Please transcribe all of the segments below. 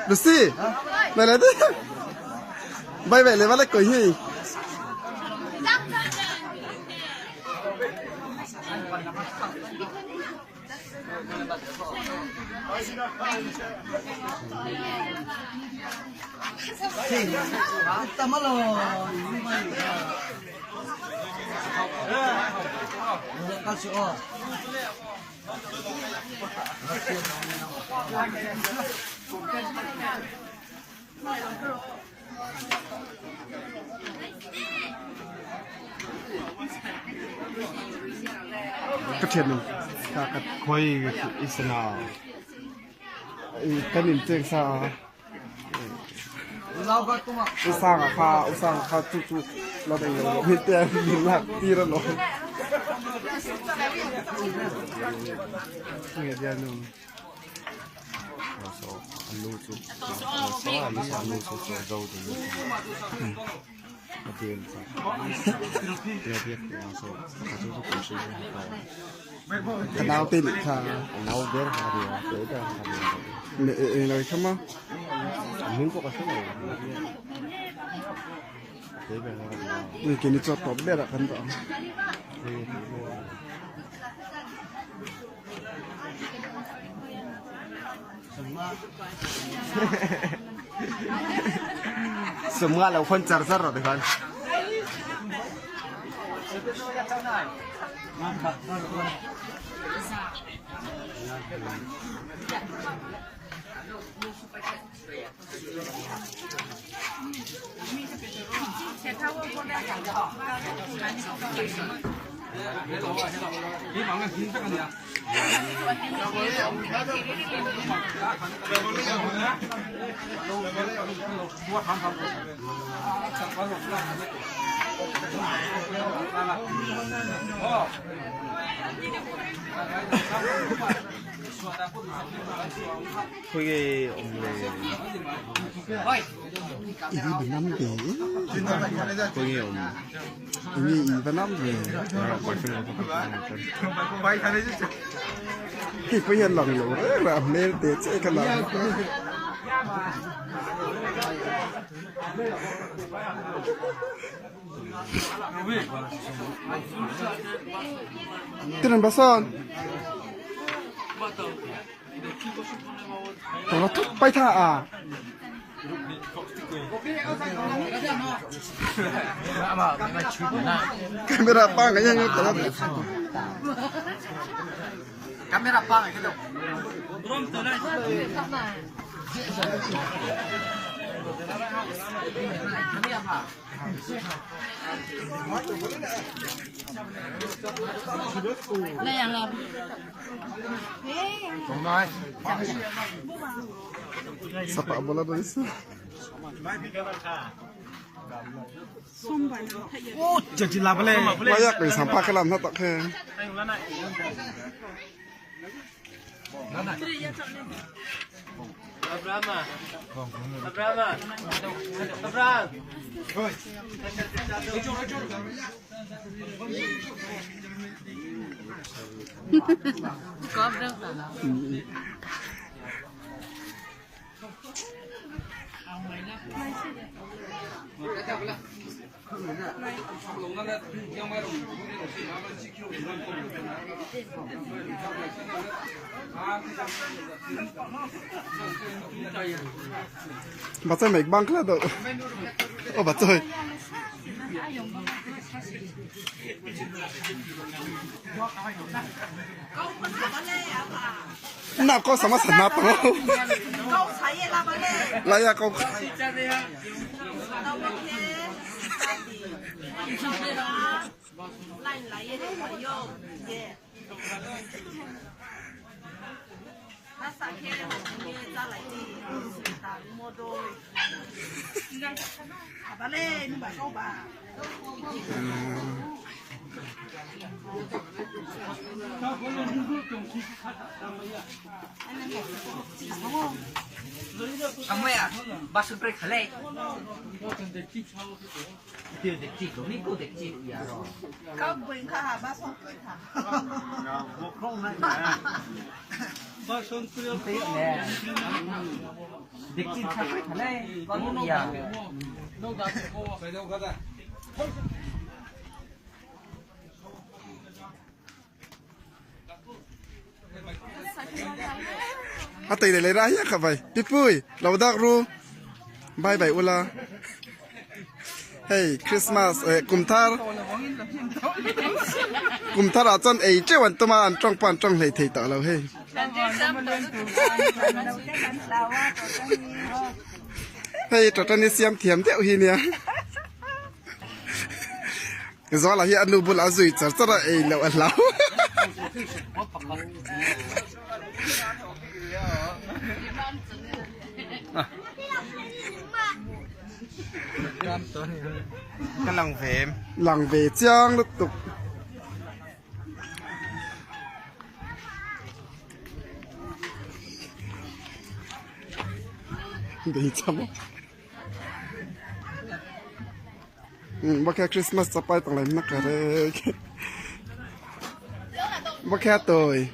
Lucy, mày lấy đi. Bay vậy lấy bắt lấy cười gì? Tama lo. Kasi oh. Cắt thiệt luôn. Cắt khói Isna. Cái niệm tiếng sao? Usang kha tu la dai mi te mi la tira lo nge dia no so alu su alu su zo de ma tien sa dia so ka tu ko shi ka nao tin kha nao ber ha dia te da haเลยครับมั้งมึงก็ใช่มั้ยนี่กินนี่จอดตบเบ็ดอ่ะกันต่อsemuaเราคนจัดซะหรอทุกคน그게 없네. 이게 남게. 그게 없네. 이게 남게. 바이 잘해주죠. 이거 연락로. 라면 대체 그냥. Tienen razón. Tao thúc bay tha à? Camera bang cái như tao. Camera bang cái đâu? Đây là làm. Không nói. Sapa bola dari sana. Oh, jadi lah boleh. Layak ni sampah kelam tak tak ke. Abraham. Có đâu cả. Bắt chơi mấy băng là được. Ô bắt chơi. Nào có sama sản nạp không? Câu thấy là vấn đề. Lại à câu. Masa kere ni za lai ji ta modo. Abale ni ba ko ba. 阿妹啊，把手break下来。对的，记住，你够得记呀。 Ka buin ka ha ba so ko ta. 对呢。得记下break下来，搞你呀。 Atay le raya ka bay. Pipuy, lawdak ru. Bye bye ula. Hey, Christmas kumthar. Kumthar achon ei chewan tuma an trong pan trong lei thei ta lo hey. Hey, totani siam thiam deu hi nia. Zola hi anu bul azui char chara ei lo alau. Cái lòng phèm Lằng về trang nó tục Đi chăm Bác khe Christmas sắp bay tặng lại mắc cả đấy Bác khe tôi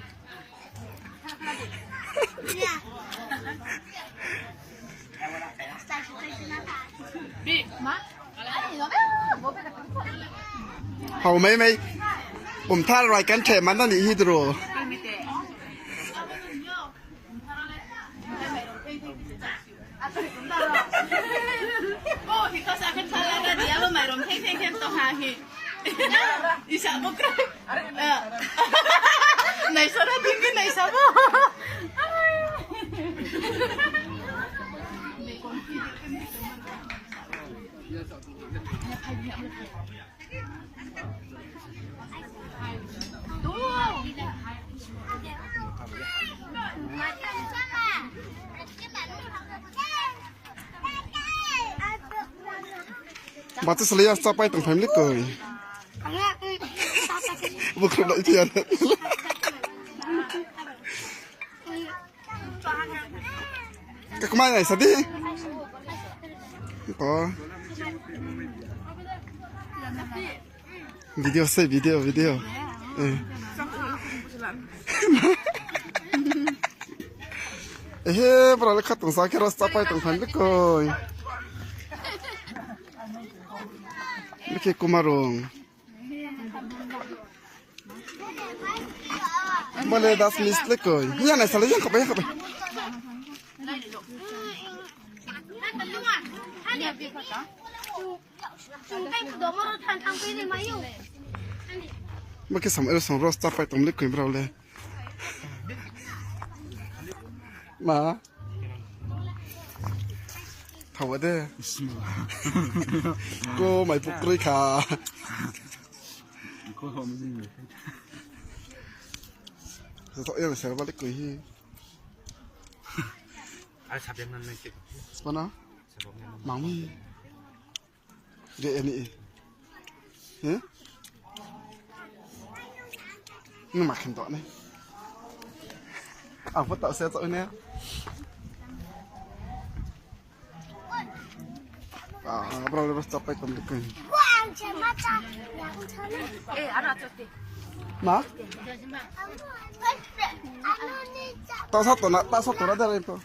Hầu mấy mấy Ủm thả rồi cánh trẻ mà nó đi hít rồi thì có sao khăn sao ra đi mà mày rồng thêm thêm thêm tao hà hi đi sao bốc này sao ra tiếng cái này sao bốc Bà tôi sẽ lấy sắp bay tầng phím lít cười Bực không đợi tiền Các mai này sao đi Có Video say video Ê, bà lại khát tầng xa kia ra sắp bay tầng phím lít cười Ini kumarung. Boleh das mislik koi. Iya nih salah yang kapan. Mungkin sama itu sama rosta pai tomlik koi berapa Ma. Tahu deh. Cô mày phục rơi khả. Cô không gì nữa. Sao em sẽ bắt lấy hi. Ai sắp đến năm nay chị. Sao nó? Mỏng hi. Vậy anh đi. Hả? Nó mặc hình tọa này. À, bắt tạo xe tọa nè. Berapa lepas capai pembukaan? Ma? Tak satu ada itu.